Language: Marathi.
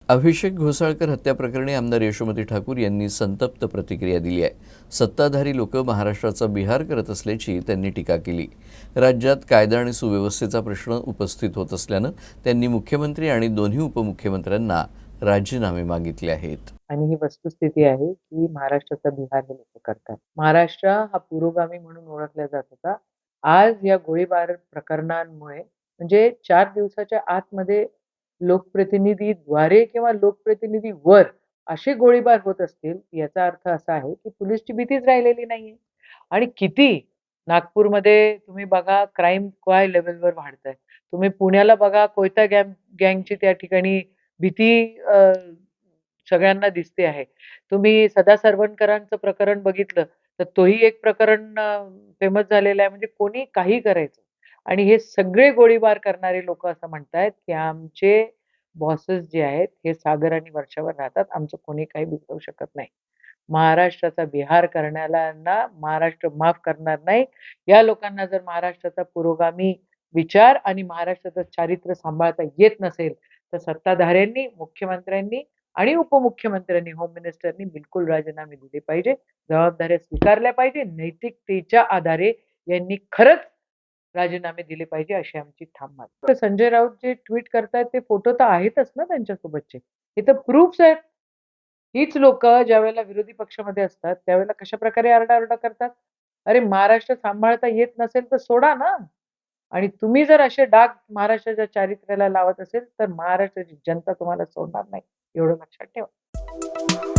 अभिषेक घोसाळकर हत्या प्रकरणी आमदार यशोमती ठाकूर यांनी संतप्त प्रतिक्रिया दिली आहे। सत्ताधारी लोक महाराष्ट्राचा बिहार करत असल्याची त्यांनी टीका केली। राज्यात कायदा आणि सुव्यवस्थेचा प्रश्न उपस्थित होत असल्यानं त्यांनी मुख्यमंत्री आणि दोन्ही उपमुख्यमंत्र्यांना राजीनामे मागितले आहेत। आणि ही वस्तुस्थिती आहे की महाराष्ट्राचा बिहार हे लोक करतात। महाराष्ट्र हा पुरोगामी म्हणून ओळखला जात होता। आज या गोळीबार प्रकरणांमुळे म्हणजे 4 दिवसाच्या आतमध्ये लोकप्रतिनिधीद्वारे किंवा लोकप्रतिनिधीवर असे गोळीबार होत असतील, याचा अर्थ असा आहे की पोलिसची भीतीच राहिलेली नाहीये। आणि किती नागपूरमध्ये तुम्ही बघा क्राईम काय लेव्हलवर वाढतंय। तुम्ही पुण्याला बघा कोयता गँगची त्या ठिकाणी भीती सगळ्यांना दिसते आहे। तुम्ही सदा सरवणकरांचं प्रकरण बघितलं, तर तोही एक प्रकरण फेमस झालेला आहे. म्हणजे कोणी काही करायचं आणि हे सगळे गोळीबार करणारे लोकं असं म्हणतायत, की आमचे बॉसेस जे आहेत, हे सागर आणि वर्षावर राहतात. आमचं कोणी काही बिघडवू शकत नाही. महाराष्ट्राचा बिहार करणाऱ्यांना महाराष्ट्र माफ करणार नाही. या लोकांना जर महाराष्ट्राचा पुरोगामी विचार आणि महाराष्ट्राचं चारित्र्य सांभाळता येत नसेल, तर सत्ताधाऱ्यांनी, मुख्यमंत्र्यांनी आणि उपमुख्यमंत्र्यांनी, होम मिनिस्टरनी बिलकुल राजीनामे दिले पाहिजे. जबाबदाऱ्या स्वीकारल्या पाहिजे. नैतिकतेच्या आधारे यांनी खरंच राजीनामे दिले पाहिजे अशी आमची ठाम मागणी. तर संजय राऊत जे ट्वीट करतायत ते फोटो तर आहेतच ना त्यांच्यासोबतचे. हे तर प्रूफ्स आहेत. हीच लोकं ज्यावेळेला विरोधी पक्षामध्ये असतात, त्यावेळेला कशाप्रकारे आरडाओरडा करतात. अरे महाराष्ट्र सांभाळता येत नसेल तर सोडा ना. आणि तुम्ही जर असे डाग महाराष्ट्राच्या चारित्र्याला लावत असेल, तर महाराष्ट्राची जनता तुम्हाला सोडणार नाही. एवढं लक्षात ठेवा.